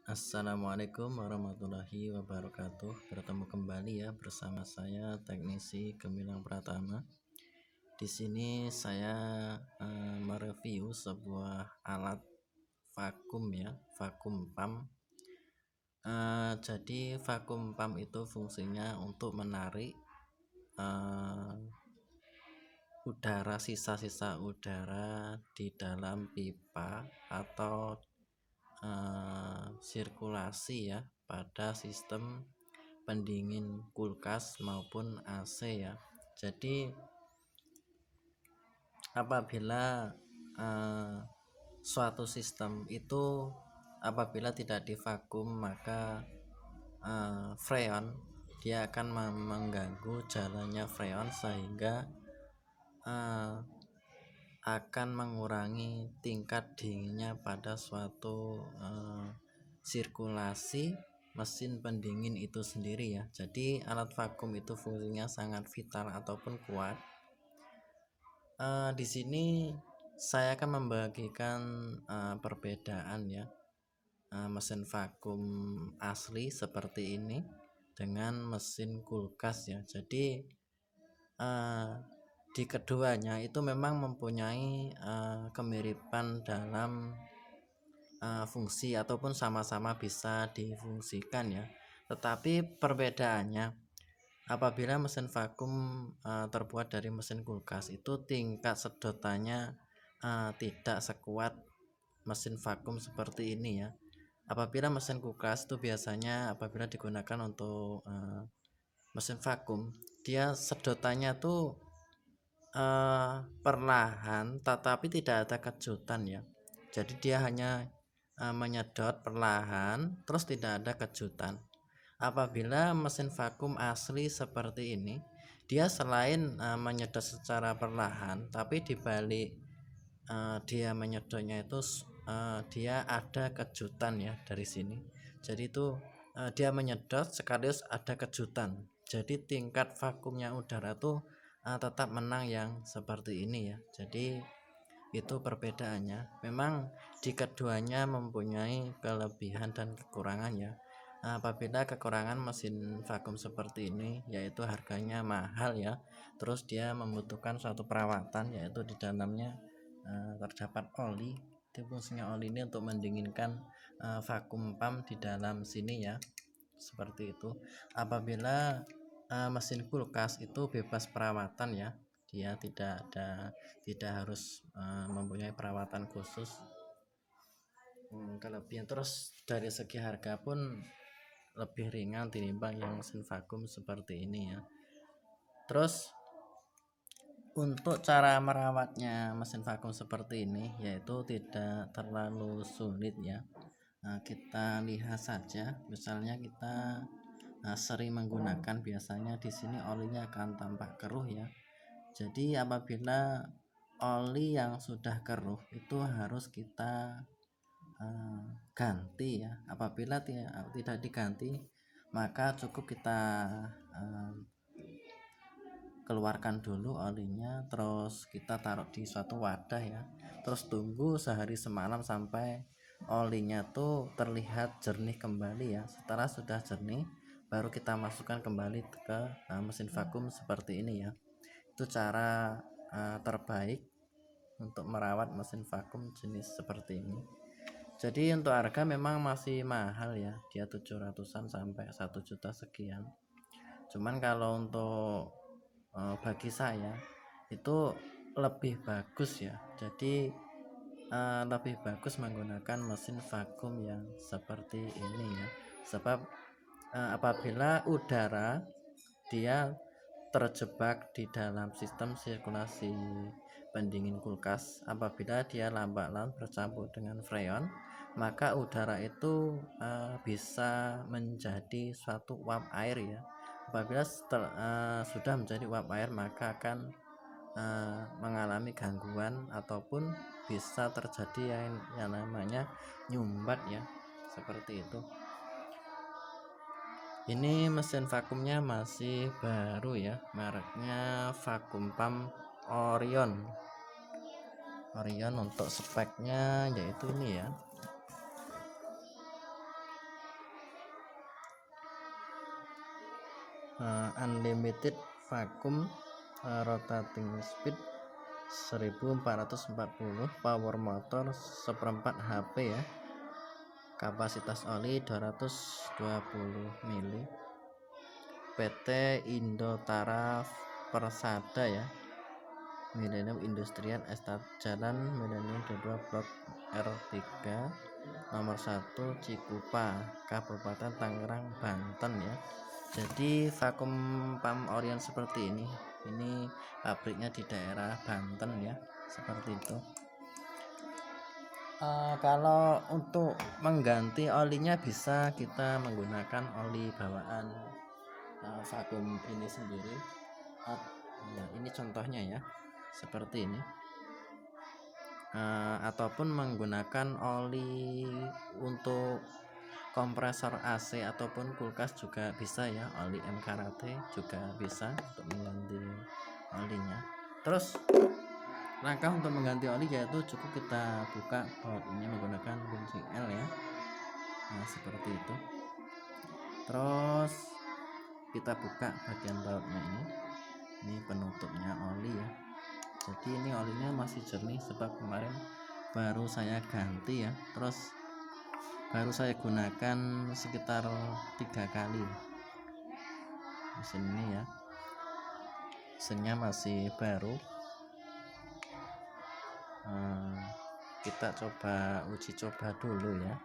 Assalamualaikum warahmatullahi wabarakatuh. Bertemu kembali ya bersama saya Teknisi Gemilang Pratama. Di sini saya mereview sebuah alat vakum ya, vakum pump. Jadi vakum pump itu fungsinya untuk menarik udara, sisa-sisa udara di dalam pipa atau sirkulasi ya pada sistem pendingin kulkas maupun AC ya. Jadi apabila suatu sistem itu apabila tidak divakum, maka freon dia akan mengganggu jalannya freon sehingga akan mengurangi tingkat dinginnya pada suatu sirkulasi mesin pendingin itu sendiri ya. Jadi alat vakum itu fungsinya sangat vital ataupun kuat. Di sini saya akan membagikan perbedaan ya mesin vakum asli seperti ini dengan mesin kulkas ya. Jadi di keduanya itu memang mempunyai kemiripan dalam fungsi ataupun sama-sama bisa difungsikan ya. Tetapi perbedaannya apabila mesin vakum terbuat dari mesin kulkas itu tingkat sedotannya tidak sekuat mesin vakum seperti ini ya. Apabila mesin kulkas itu biasanya apabila digunakan untuk mesin vakum, dia sedotannya tuh perlahan tetapi tidak ada kejutan ya. Jadi dia hanya menyedot perlahan terus tidak ada kejutan. Apabila mesin vakum asli seperti ini, dia selain menyedot secara perlahan, tapi dibalik dia menyedotnya itu dia ada kejutan ya dari sini. Jadi itu dia menyedot sekaligus ada kejutan. Jadi tingkat vakumnya udara tuh tetap menang yang seperti ini ya. Jadi itu perbedaannya. Memang di keduanya mempunyai kelebihan dan kekurangan ya. Apabila kekurangan mesin vakum seperti ini yaitu harganya mahal ya, terus dia membutuhkan suatu perawatan yaitu di dalamnya terdapat oli. Itu fungsinya oli ini untuk mendinginkan vakum pump di dalam sini ya, seperti itu. Apabila mesin kulkas itu bebas perawatan ya, dia tidak harus mempunyai perawatan khusus. Kelebihan terus dari segi harga pun lebih ringan ditimbang yang mesin vakum seperti ini ya. Terus untuk cara merawatnya mesin vakum seperti ini yaitu tidak terlalu sulit ya. Kita lihat saja, misalnya kita sering menggunakan, biasanya di sini olinya akan tampak keruh ya. Jadi apabila oli yang sudah keruh itu harus kita ganti ya. Apabila tidak diganti, maka cukup kita keluarkan dulu olinya, terus kita taruh di suatu wadah ya, terus tunggu sehari semalam sampai olinya tuh terlihat jernih kembali ya. Setelah sudah jernih baru kita masukkan kembali ke mesin vakum seperti ini ya. Itu cara terbaik untuk merawat mesin vakum jenis seperti ini. Jadi untuk harga memang masih mahal ya, dia 700-an sampai 1 juta sekian. Cuman kalau untuk bagi saya itu lebih bagus ya. Jadi lebih bagus menggunakan mesin vakum yang seperti ini ya. Sebab apabila udara dia terjebak di dalam sistem sirkulasi pendingin kulkas, apabila dia lambat laun bercampur dengan freon, maka udara itu bisa menjadi suatu uap air ya. Apabila sudah menjadi uap air, maka akan mengalami gangguan ataupun bisa terjadi yang namanya nyumbat ya, seperti itu. Ini mesin vakumnya masih baru ya, mereknya vakum pump Orion. Untuk speknya yaitu ini ya. unlimited vacuum rotating speed 1440, power motor 1/4 HP ya, kapasitas oli 220 mili, PT Indotara Persada ya, Millennium Industrial Estate, Jalan Millennium 22 Blok R3 nomor 1 Cikupa, Kabupaten Tangerang, Banten ya. Jadi vakum pump Orion seperti ini pabriknya di daerah Banten ya, seperti itu. Kalau untuk mengganti olinya bisa kita menggunakan oli bawaan vakum ini sendiri. Nah, ini contohnya ya, seperti ini. Ataupun menggunakan oli untuk kompresor AC ataupun kulkas juga bisa ya, oli M Karate juga bisa untuk mengganti olinya. Terus langkah untuk mengganti oli yaitu cukup kita buka baut ini menggunakan kunci L ya, nah seperti itu. Terus kita buka bagian bautnya ini penutupnya oli ya. Jadi ini olinya masih jernih sebab kemarin baru saya ganti ya, terus baru saya gunakan sekitar 3 kali mesin ini ya, mesinnya masih baru. Kita coba uji coba dulu ya.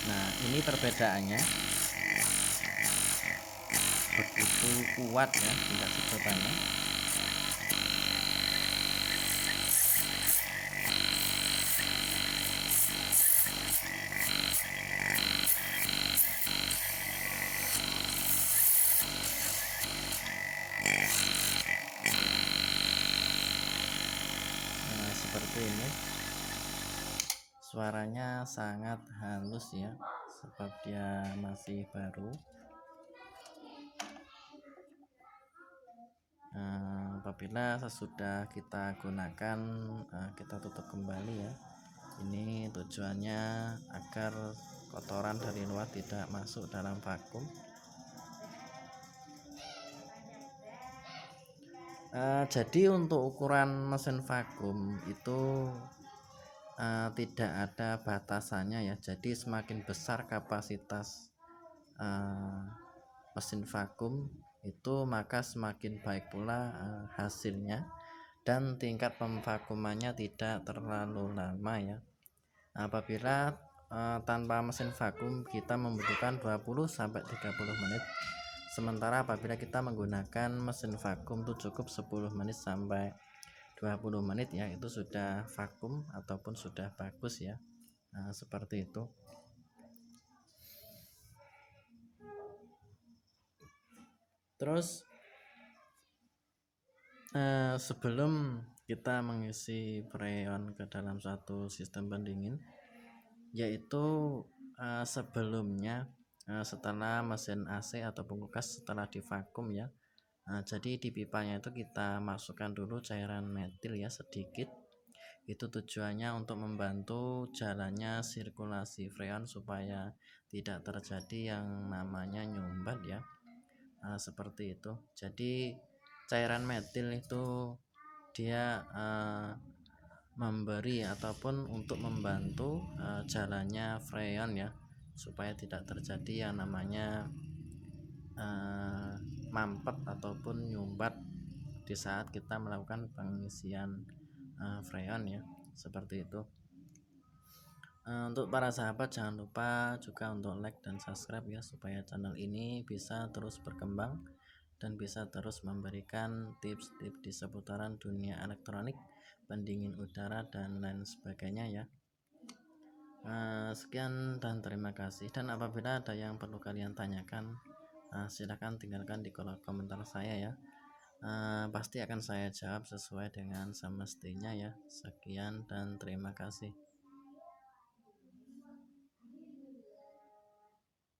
Nah, ini perbedaannya begitu kuat ya tingkat sedotannya. Nah, seperti ini. Suaranya sangat halus ya, sebab dia masih baru. Apabila sesudah kita gunakan, kita tutup kembali ya. Ini tujuannya agar kotoran dari luar tidak masuk dalam vakum. Jadi untuk ukuran mesin vakum itu tidak ada batasannya ya. Jadi semakin besar kapasitas mesin vakum itu, maka semakin baik pula hasilnya dan tingkat pemvakumannya tidak terlalu lama ya. Apabila tanpa mesin vakum kita membutuhkan 20-30 menit, sementara apabila kita menggunakan mesin vakum itu cukup 10 menit sampai 20 menit ya, itu sudah vakum ataupun sudah bagus ya. Nah, seperti itu. Terus sebelum kita mengisi freon ke dalam suatu sistem pendingin, yaitu sebelumnya setelah mesin AC ataupun kulkas setelah divakum ya, jadi di pipanya itu kita masukkan dulu cairan metil ya sedikit. Itu tujuannya untuk membantu jalannya sirkulasi freon supaya tidak terjadi yang namanya nyumbat ya. Seperti itu. Jadi cairan metil itu dia memberi ataupun untuk membantu jalannya freon ya, supaya tidak terjadi yang namanya mampet ataupun nyumbat di saat kita melakukan pengisian freon ya, seperti itu. Untuk para sahabat jangan lupa juga untuk like dan subscribe ya, supaya channel ini bisa terus berkembang dan bisa terus memberikan tips-tips di seputaran dunia elektronik, pendingin udara dan lain sebagainya ya. Sekian dan terima kasih, dan apabila ada yang perlu kalian tanyakan, silahkan tinggalkan di kolom komentar saya ya. Pasti akan saya jawab sesuai dengan semestinya ya. Sekian dan terima kasih.